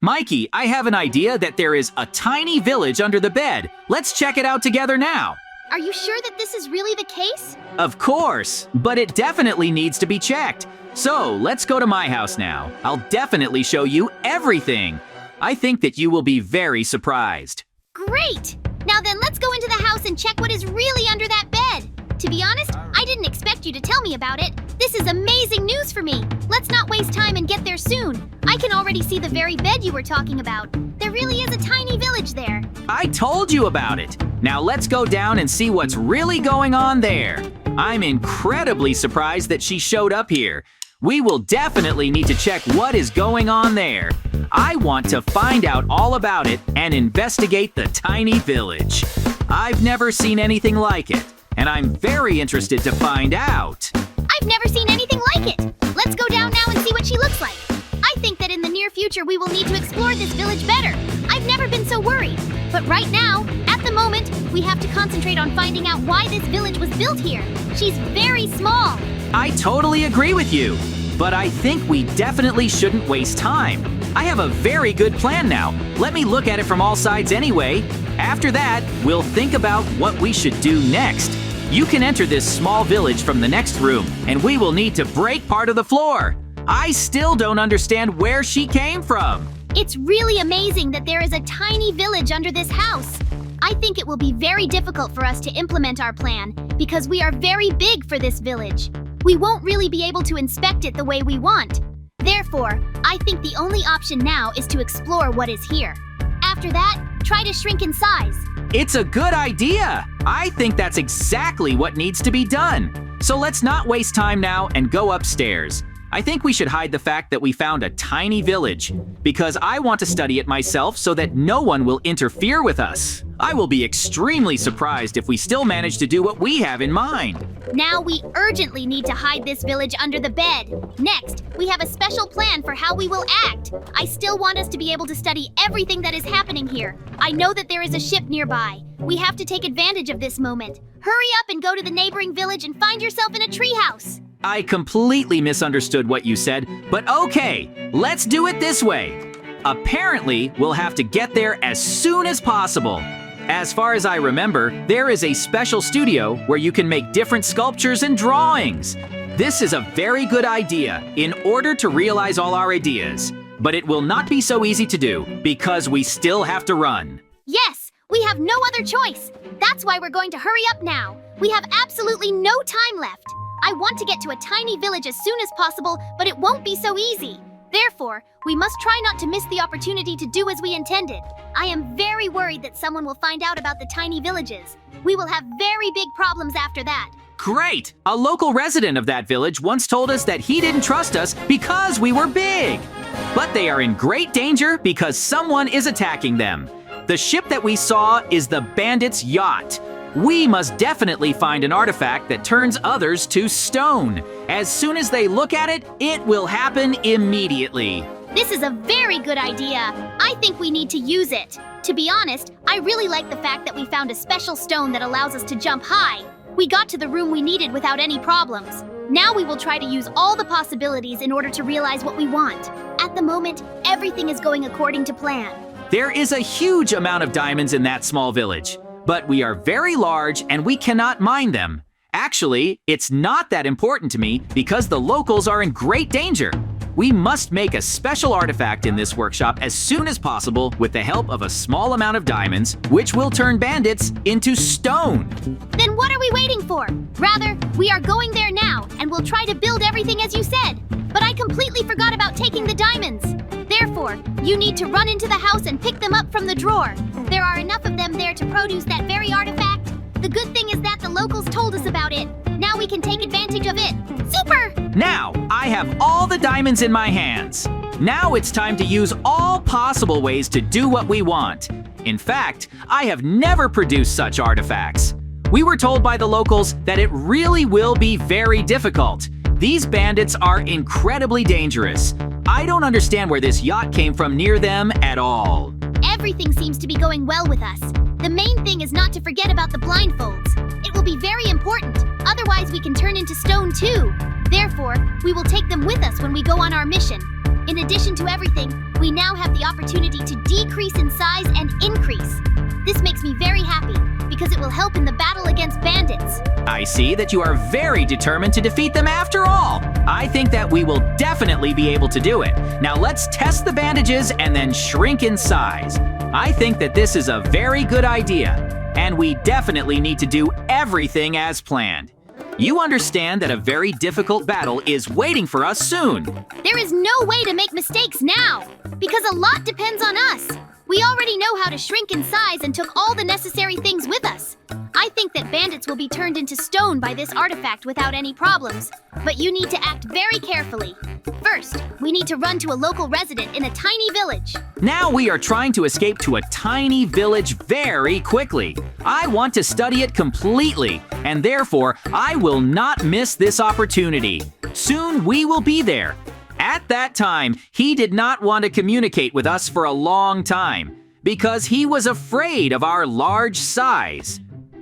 Mikey, I have an idea that there is a tiny village under the bed. Let's check it out together now. Are you sure that this is really the case? Of course, but it definitely needs to be checked. So let's go to my house now. I'll definitely show you everything. I think that you will be very surprised. Great! Now then, let's go into the house and check what is really under that bed. To be honest, I didn't expect you to tell me about it. This is amazing news for me. Let's not waste time and get there soon. I can already see the very bed you were talking about. There really is a tiny village there. I told you about it. Now let's go down and see what's really going on there. I'm incredibly surprised that she showed up here. We will definitely need to check what is going on there. I want to find out all about it and investigate the tiny village. I've never seen anything like it, and I'm very interested to find out. I've never seen anything like it. Let's go down now and see what she looks like. I think that in the near future we will need to explore this village better. I've never been so worried. But right now, at the moment, we have to concentrate on finding out why this village was built here. She's very small. I totally agree with you, but I think we definitely shouldn't waste time. I have a very good plan now. Let me look at it from all sides anyway. After that, we'll think about what we should do next. You can enter this small village from the next room, and we will need to break part of the floor. I still don't understand where she came from. It's really amazing that there is a tiny village under this house. I think it will be very difficult for us to implement our plan because we are very big for this village. We won't really be able to inspect it the way we want. Therefore, I think the only option now is to explore what is here. After that, try to shrink in size. It's a good idea. I think that's exactly what needs to be done. So let's not waste time now and go upstairs. I think we should hide the fact that we found a tiny village because I want to study it myself so that no one will interfere with us. I will be extremely surprised if we still manage to do what we have in mind. Now we urgently need to hide this village under the bed. Next, we have a special plan for how we will act. I still want us to be able to study everything that is happening here. I know that there is a ship nearby. We have to take advantage of this moment. Hurry up and go to the neighboring village and find yourself in a treehouse. I completely misunderstood what you said, but okay, let's do it this way. Apparently, we'll have to get there as soon as possible. As far as I remember, there is a special studio where you can make different sculptures and drawings. This is a very good idea in order to realize all our ideas, but it will not be so easy to do because we still have to run. Yes, we have no other choice. That's why we're going to hurry up now. We have absolutely no time left. I want to get to a tiny village as soon as possible, but it won't be so easy. Therefore, we must try not to miss the opportunity to do as we intended. I am very worried that someone will find out about the tiny villages. We will have very big problems after that. Great! A local resident of that village once told us that he didn't trust us because we were big. But they are in great danger because someone is attacking them. The ship that we saw is the bandits' yacht. We must definitely find an artifact that turns others to stone. As soon as they look at it, it will happen immediately. This is a very good idea. I think we need to use it. To be honest, I really like the fact that we found a special stone that allows us to jump high. We got to the room we needed without any problems. Now we will try to use all the possibilities in order to realize what we want. At the moment, everything is going according to plan. There is a huge amount of diamonds in that small village. But we are very large and we cannot mine them. Actually, it's not that important to me because the locals are in great danger. We must make a special artifact in this workshop as soon as possible with the help of a small amount of diamonds, which will turn bandits into stone. Then what are we waiting for? Rather, we are going there now and we'll try to build everything as you said. But I completely forgot about taking the diamonds. Therefore, you need to run into the house and pick them up from the drawer. There are enough of them there to produce that very artifact. The good thing is that the locals told us about it. Now we can take advantage of it. Super! Now, I have all the diamonds in my hands. Now it's time to use all possible ways to do what we want. In fact, I have never produced such artifacts. We were told by the locals that it really will be very difficult. These bandits are incredibly dangerous. I don't understand where this yacht came from near them at all. Everything seems to be going well with us. The main thing is not to forget about the blindfolds. It will be very important. Otherwise, we can turn into stone too. Therefore, we will take them with us when we go on our mission. In addition to everything, we now have the opportunity to decrease in size and increase. This makes me very happy, because it will help in the battle against bandits. I see that you are very determined to defeat them after all. I think that we will definitely be able to do it. Now let's test the bandages and then shrink in size. I think that this is a very good idea, and we definitely need to do everything as planned. You understand that a very difficult battle is waiting for us soon. There is no way to make mistakes now, because a lot depends on us. We already know how to shrink in size and took all the necessary things with us. I think that bandits will be turned into stone by this artifact without any problems, but you need to act very carefully. First, we need to run to a local resident in a tiny village. Now we are trying to escape to a tiny village very quickly. I want to study it completely, and therefore I will not miss this opportunity. Soon we will be there. At that time, he did not want to communicate with us for a long time because he was afraid of our large size.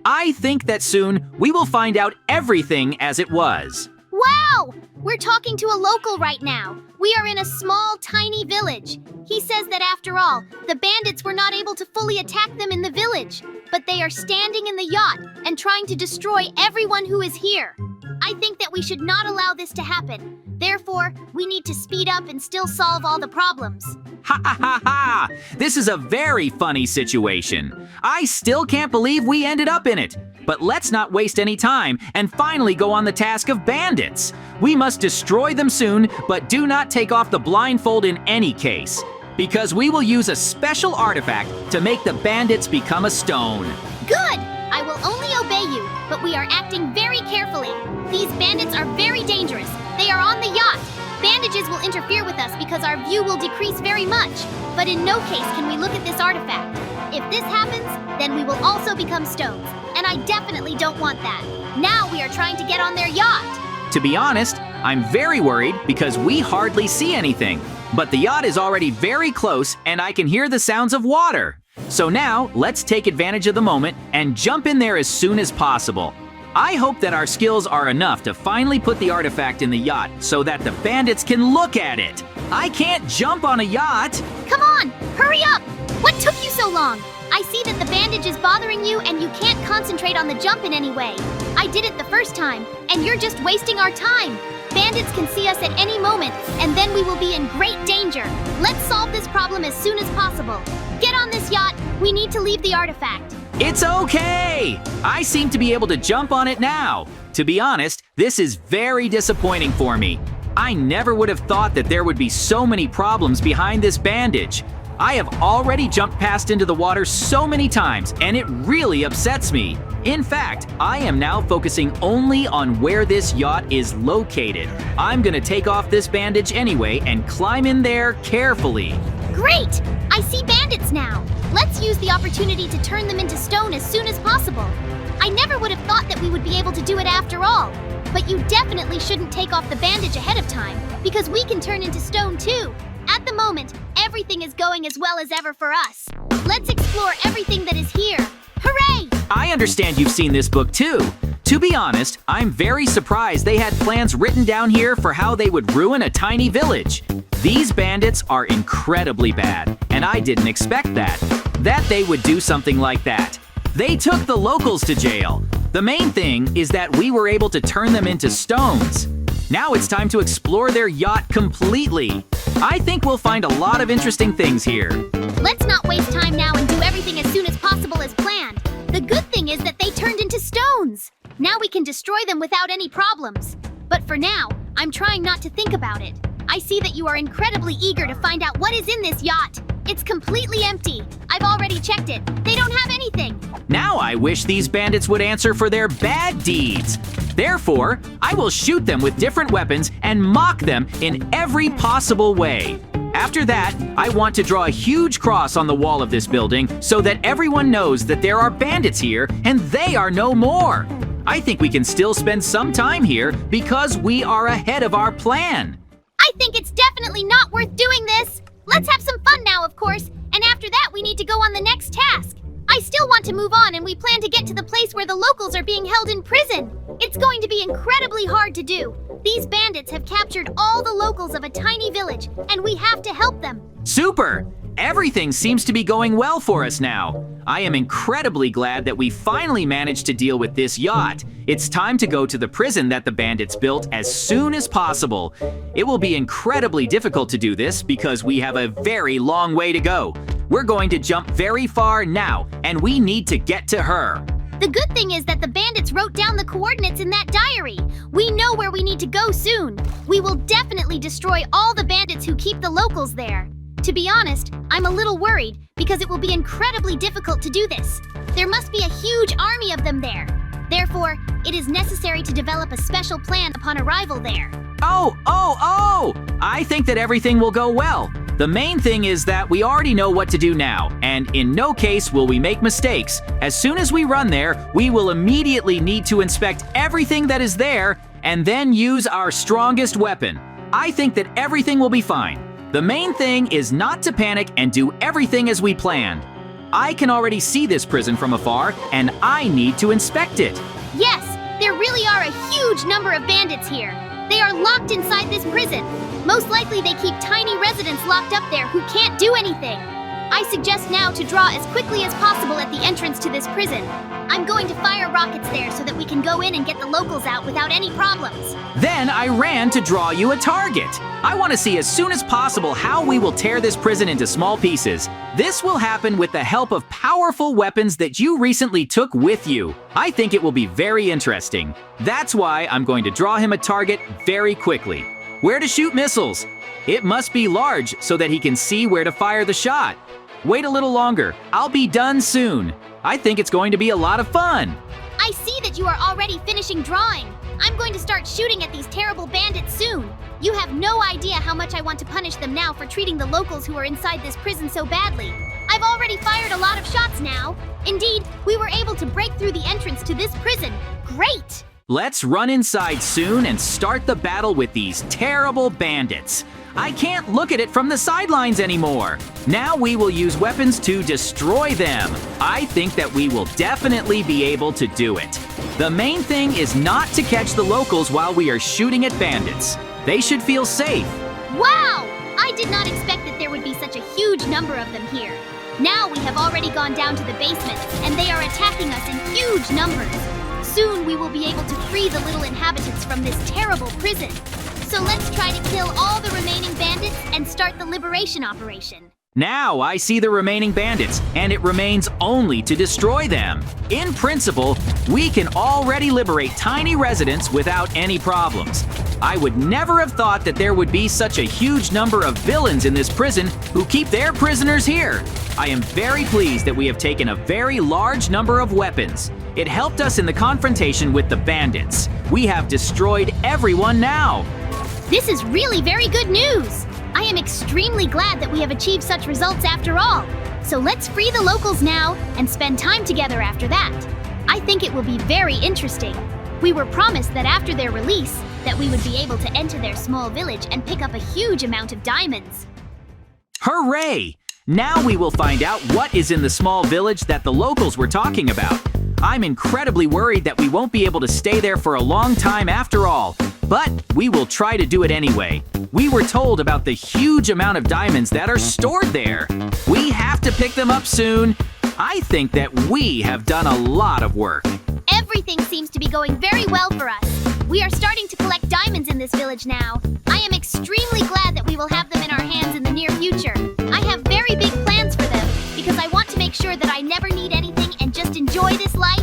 I think that soon we will find out everything as it was. Wow! We're talking to a local right now. We are in a small, tiny village. He says that after all, the bandits were not able to fully attack them in the village, but they are standing in the yacht and trying to destroy everyone who is here. I think that we should not allow this to happen. Therefore, we need to speed up and still solve all the problems. Ha ha ha ha! This is a very funny situation. I still can't believe we ended up in it. But let's not waste any time and finally go on the task of bandits. We must destroy them soon, but do not take off the blindfold in any case, because we will use a special artifact to make the bandits become a stone. Good! I will only obey you, but we are acting very carefully. These bandits are very dangerous. They are on the yacht. Bandages will interfere with us because our view will decrease very much. But in no case can we look at this artifact. If this happens, then we will also become stones. And I definitely don't want that. Now we are trying to get on their yacht. To be honest, I'm very worried because we hardly see anything. But the yacht is already very close and I can hear the sounds of water. So now, let's take advantage of the moment and jump in there as soon as possible. I hope that our skills are enough to finally put the artifact in the yacht so that the bandits can look at it. I can't jump on a yacht. Come on, hurry up! What took you so long? I see that the bandage is bothering you and you can't concentrate on the jump in any way. I did it the first time, and you're just wasting our time. Bandits can see us at any moment, and then we will be in great danger. Let's solve this problem as soon as possible. Get on this yacht. We need to leave the artifact. It's okay! I seem to be able to jump on it now. To be honest, this is very disappointing for me. I never would have thought that there would be so many problems behind this bandage. I have already jumped past into the water so many times, and it really upsets me. In fact, I am now focusing only on where this yacht is located. I'm gonna take off this bandage anyway and climb in there carefully. Great! I see bandits now. Let's use the opportunity to turn them into stone as soon as possible. I never would have thought that we would be able to do it after all. But you definitely shouldn't take off the bandage ahead of time, because we can turn into stone too. At the moment, everything is going as well as ever for us. Let's explore everything that is here. Hooray! I understand you've seen this book too. To be honest, I'm very surprised they had plans written down here for how they would ruin a tiny village. These bandits are incredibly bad, and I didn't expect that they would do something like that. They took the locals to jail. The main thing is that we were able to turn them into stones. Now it's time to explore their yacht completely. I think we'll find a lot of interesting things here. Let's not waste time now and do everything as soon as possible as planned. The good thing is that they turned into stones. Now we can destroy them without any problems. But for now, I'm trying not to think about it. I see that you are incredibly eager to find out what is in this yacht. It's completely empty. I've already checked it. They don't have anything. Now I wish these bandits would answer for their bad deeds. Therefore, I will shoot them with different weapons and mock them in every possible way. After that, I want to draw a huge cross on the wall of this building so that everyone knows that there are bandits here and they are no more. I think we can still spend some time here because we are ahead of our plan. I think it's definitely not worth doing this. Let's have some fun now, of course, and after that we need to go on the next task. I still still want to move on, and we plan to get to the place where the locals are being held in prison. It's going to be incredibly hard to do. These bandits have captured all the locals of a tiny village, and we have to help them. Super! Everything seems to be going well for us now. I am incredibly glad that we finally managed to deal with this yacht. It's time to go to the prison that the bandits built as soon as possible. It will be incredibly difficult to do this because we have a very long way to go. We're going to jump very far now, and we need to get to her. The good thing is that the bandits wrote down the coordinates in that diary. We know where we need to go soon. We will definitely destroy all the bandits who keep the locals there. To be honest, I'm a little worried because it will be incredibly difficult to do this. There must be a huge army of them there. Therefore, it is necessary to develop a special plan upon arrival there. Oh! I think that everything will go well. The main thing is that we already know what to do now, and in no case will we make mistakes. As soon as we run there, we will immediately need to inspect everything that is there and then use our strongest weapon. I think that everything will be fine. The main thing is not to panic and do everything as we planned. I can already see this prison from afar, and I need to inspect it. Yes, there really are a huge number of bandits here. They are locked inside this prison. Most likely they keep tiny residents locked up there who can't do anything. I suggest now to draw as quickly as possible at the entrance to this prison. I'm going to fire rockets there so that we can go in and get the locals out without any problems. Then I ran to draw you a target. I want to see as soon as possible how we will tear this prison into small pieces. This will happen with the help of powerful weapons that you recently took with you. I think it will be very interesting. That's why I'm going to draw him a target very quickly. Where to shoot missiles? It must be large so that he can see where to fire the shot. Wait a little longer. I'll be done soon. I think it's going to be a lot of fun. I see that you are already finishing drawing. I'm going to start shooting at these terrible bandits soon. You have no idea how much I want to punish them now for treating the locals who are inside this prison so badly. I've already fired a lot of shots now. Indeed, we were able to break through the entrance to this prison. Great! Let's run inside soon and start the battle with these terrible bandits. I can't look at it from the sidelines anymore. Now we will use weapons to destroy them. I think that we will definitely be able to do it. The main thing is not to catch the locals while we are shooting at bandits. They should feel safe. Wow! I did not expect that there would be such a huge number of them here. Now we have already gone down to the basement, and they are attacking us in huge numbers. Soon we will be able to free the little inhabitants from this terrible prison. So let's try to kill all the remaining bandits and start the liberation operation. Now I see the remaining bandits, and it remains only to destroy them. In principle, we can already liberate tiny residents without any problems. I would never have thought that there would be such a huge number of villains in this prison who keep their prisoners here. I am very pleased that we have taken a very large number of weapons. It helped us in the confrontation with the bandits. We have destroyed everyone now. This is really very good news! I am extremely glad that we have achieved such results after all. So let's free the locals now and spend time together after that. I think it will be very interesting. We were promised that after their release, that we would be able to enter their small village and pick up a huge amount of diamonds. Hooray! Now we will find out what is in the small village that the locals were talking about. I'm incredibly worried that we won't be able to stay there for a long time after all. But we will try to do it anyway. We were told about the huge amount of diamonds that are stored there. We have to pick them up soon. I think that we have done a lot of work. Everything seems to be going very well for us. We are starting to collect diamonds in this village now. I am extremely glad that we will have them in our hands in the near future. I have very big plans for them because I want to make sure that I never need anything and just enjoy this life.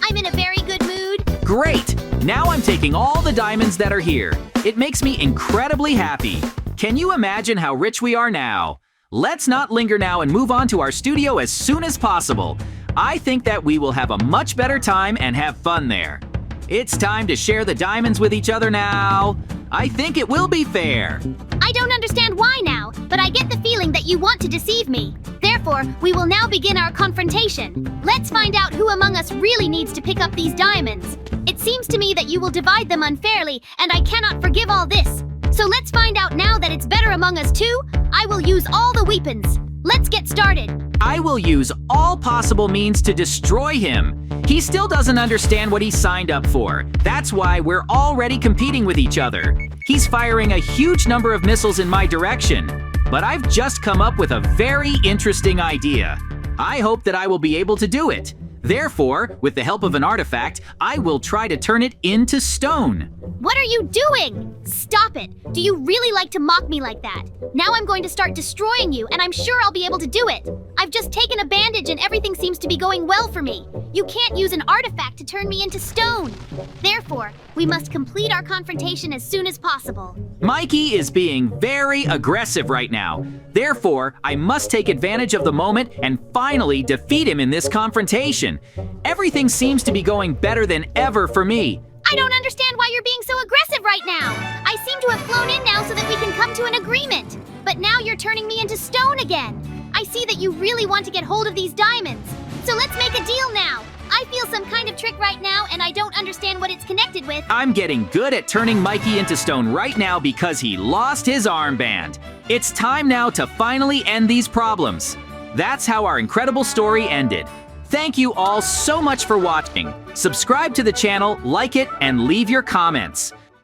I'm in a very good mood. Great! Now I'm taking all the diamonds that are here. It makes me incredibly happy. Can you imagine how rich we are now? Let's not linger now and move on to our studio as soon as possible. I think that we will have a much better time and have fun there. It's time to share the diamonds with each other now. I think it will be fair. I don't understand why now, but I get the feeling that you want to deceive me. Therefore, we will now begin our confrontation. Let's find out who among us really needs to pick up these diamonds. It seems to me that you will divide them unfairly, and I cannot forgive all this. So let's find out now that it's better among us two. I will use all the weapons. Let's get started. I will use all possible means to destroy him. He still doesn't understand what he signed up for. That's why we're already competing with each other. He's firing a huge number of missiles in my direction. But I've just come up with a very interesting idea. I hope that I will be able to do it. Therefore, with the help of an artifact, I will try to turn it into stone. What are you doing? Stop it. Do you really like to mock me like that? Now I'm going to start destroying you, and I'm sure I'll be able to do it. I've just taken a bandage and everything seems to be going well for me. You can't use an artifact to turn me into stone. Therefore, we must complete our confrontation as soon as possible. Mikey is being very aggressive right now. Therefore, I must take advantage of the moment and finally defeat him in this confrontation. Everything seems to be going better than ever for me. I don't understand why you're being so aggressive right now. I seem to have flown in now so that we can come to an agreement. But now you're turning me into stone again. I see that you really want to get hold of these diamonds. So let's make a deal now. I feel some kind of trick right now and I don't understand what it's connected with. I'm getting good at turning Mikey into stone right now because he lost his armband. It's time now to finally end these problems. That's how our incredible story ended. Thank you all so much for watching. Subscribe to the channel, like it, and leave your comments.